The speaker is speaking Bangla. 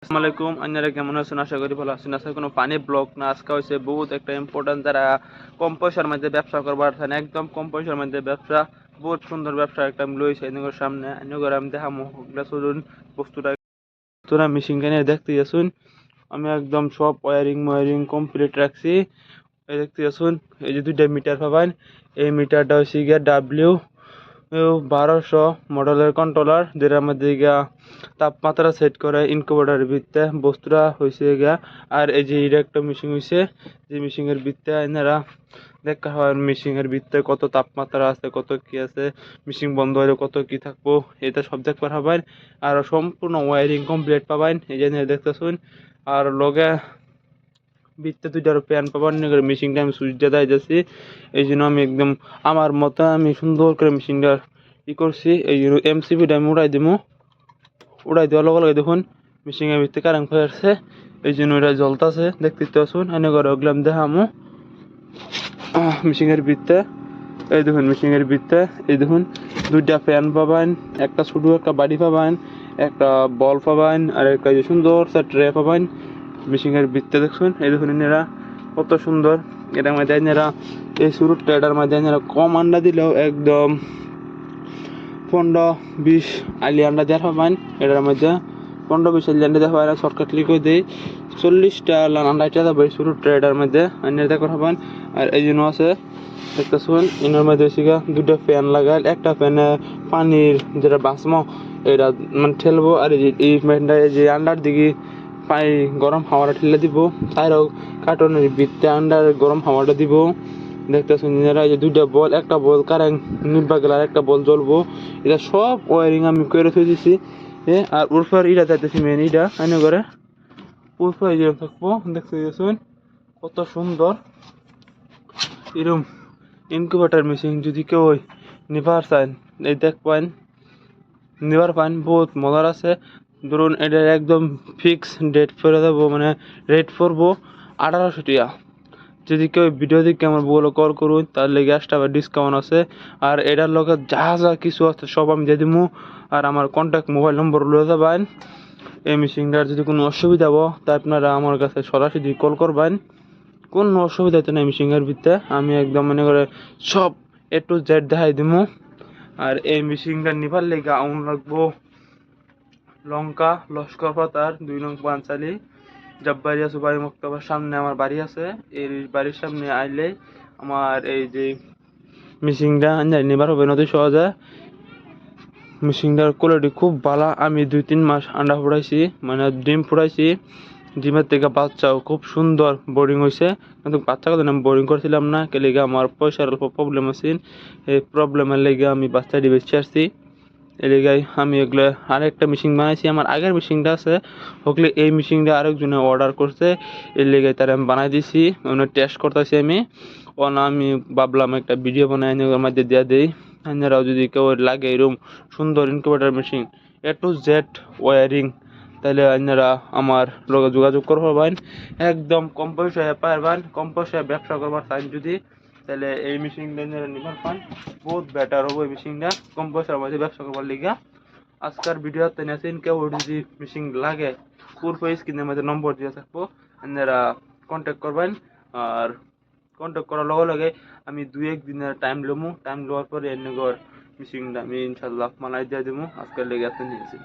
আসসালামাইকুম আপনারা কেমন আছেন? আশা করি ভালো আছেন। আজকে কোনো পানি ব্লক না, আজকে হচ্ছে বহুত একটা ইম্পর্টেন্ট যারা কম পয়সার মধ্যে ব্যবসা করবার চান, একদম কম পয়সার মধ্যে ব্যবসা, বহুত সুন্দর ব্যবসা একটা আমি লইছি এদিকে সামনে এনে আমি দেখামো চলুন বস্তুটা তোরা মেশিন কিনে দেখতে আসুন। আমি একদম সব ওয়ারিং কমপ্লিট রাখছি। এই দেখতে আসুন, এই যে দুইটা মিটার পাবেন, এই মিটারটা হচ্ছে গিয়া W1200 মডেলের কন্ট্রোলার, যেটার মধ্যে গিয়া তাপমাত্রা সেট করে ইনকিউবেটরের ভিতরে বস্তুটা হয়েছে গিয়া। আর এই যে এটা একটা মেশিন হয়েছে, যে মেশিনের ভিতরে এনারা দেখা হয় মেশিনের ভিতরে কত তাপমাত্রা আছে, কত কি আছে, মেশিন বন্ধ হলে কত কি থাকবো, এটা সব দেখবার হবেন। আর সম্পূর্ণ ওয়ারিং কমপ্লিট পাবেন, এই যে দেখতেছুন। আর লগে ভিতরে দুইটার ফ্যান পাবেন, মেশিনটা আমি সুইচ দিয়ে যাচ্ছি। এই জন্য আমি একদম আমার মতো আমি সুন্দর করে মেশিনটা করছি। এই জন্য এমসিবিটা আমি উড়াই দেওয়ার লগে লগে দেখুন মেশিনের ভিতরে কারেন্ট হয়ে আসছে। এই জন্য এটা জ্বলতেছে, দেখতে আসুন এনে করে ওগুলাম দেখামো মেশিনের ভিতরে। এই দেখুন মেশিনের ভিতরে, এই দেখুন দুইটা ফ্যান পাবেন, একটা ছোট একটা বাড়ি পাবেন, একটা বল পাবেন, আর একটা যে সুন্দর ট্রে পাবেন মেশিনের ভিতরে। দেখুন এই দেখুন এনারা কত সুন্দর। এটার মধ্যে এনারা এই শুরুর ট্রেডার মধ্যে এনারা কম আন্ডা দিলেও একদম 15-20 আলি আন্ডা দেওয়ার পাবেন। এটার মধ্যে 15-20 আলি আন্ডা দেওয়া হয়, শর্টকাট লিখে দিই 40টা আন্ডা এটা যাবে শুরু ট্রেডার মধ্যে আন্ডা দেখা পাবেন। আর এই জন্য আছে দেখতেছুন এনার মধ্যে দুটো ফ্যান লাগাল, একটা ফ্যানে পানির যেটা বাসমো এটা মানে ঠেলবো, আর এই ফ্যানটা যে আন্ডার দিকে পানি গরম হাওয়াটা ঠেলে দিব, তারও কার্টনের ভিতরে আন্ডার গরম হাওয়াটা দিব। দেখতেছেন এরা এই যে দুইটা বল, একটা বল কারেন্ট নিবা গেল আর একটা বল জ্বলবো। এটা সব ওয়ারিং আমি করে থই দিছি। আর উরফার ইটা যাইতেছি মেন ইটা আইনে করে উরফার ইয়ে থাকবো। দেখতে দিয়েছেন কত সুন্দর এরম ইনকিউবেটর মেশিন যদি কেউ নিবার চান এই দেখবেন, নিবার পান বহুত মজার আছে। ধরুন এটা একদম ফিক্স ডেট করে দেবো, মানে রেট পড়বো 1800 টাকা। যদি কেউ ভিডিও দেখে আমার বলে কল করুন, তার লেগে এক্সট্রা ডিসকাউন্ট আছে। আর এটার লগে যা যা কিছু আছে সব আমি দিয়ে দিব। আর আমার কন্ট্যাক্ট মোবাইল নম্বর লয়ে যাবেন। এই মেশিনটার যদি কোনো অসুবিধা হবো তা আপনারা আমার কাছে সরাসরি কল করবেন, কোনো অসুবিধা হতো না। মেশিনের ভিতরে আমি একদম মনে করে সব A to Z দেখাই দিব। আর এই মেশিনটা নিবার লেগে আউন লাগবো লঙ্কা, লস্কর পাতার 2 নং পাঞ্চালি, জব্বারিয়া সুপারি মুক্তবার সামনে আমার বাড়ি আছে। এই বাড়ির সামনে আইলে আমার এই যে মেশিনটা নিবার হবে নদী সহজে। মেশিনটার কোয়ালিটি খুব ভালো। আমি 2-3 মাস আন্ডা ফুটাইছি, মানে ডিম ফুটাইছি। ডিমের থেকে বাচ্চাও খুব সুন্দর বোর্ডিং হয়েছে, কিন্তু বাচ্চা কথা আমি বোর্ডিং করছিলাম না, কে লেগে আমার পয়সার অল্প প্রবলেম আছে। এই প্রবলেমের লেগে আমি বাচ্চাটি বেঁচে আসছি। এই লেগে আমি এগুলো আরেকটা মেশিন বানাইছি। আমার আগের মেশিনটা আছে হকলে এই মেশিনটা আরেকজনে অর্ডার করছে, এর লেগে তার আমি বানাই দিছি, মানে টেস্ট করতেছি আমি। আমি ভাবলাম একটা ভিডিও বানাই ওর মধ্যে দিয়ে দিই। আপনারাও যদি কেউ লাগে এরকম সুন্দর incubator machine A to Z wiring, তাহলে আপনারা আমার লগে যোগাযোগ করবেন। একদম কম পয়সায় পারবেন, কম পয়সায় ব্যবসা করবার চান যদি, তাহলে এই মেশিনটা নিবার পান বহুত বেটার হবে। এই মেশিনটা কম পয়সার মধ্যে ব্যবসা করবার লিগা আজকের ভিডিওতে নেছেন। কেউ যদি মেশিন লাগে পূর্ব স্ক্রিনের মধ্যে নম্বর দিয়ে থাকবো, আপনারা কন্ট্যাক্ট করবেন। আর কন্ট্যাক্ট করার লগে লগে আমি 2-1 দিনের টাইম লমু, টাইম লওয়ার পরে মেশিনটা আমি ইনশাল্লাহ বানাই দিয়ে দেবো। আজকের লেগে নিয়েছি।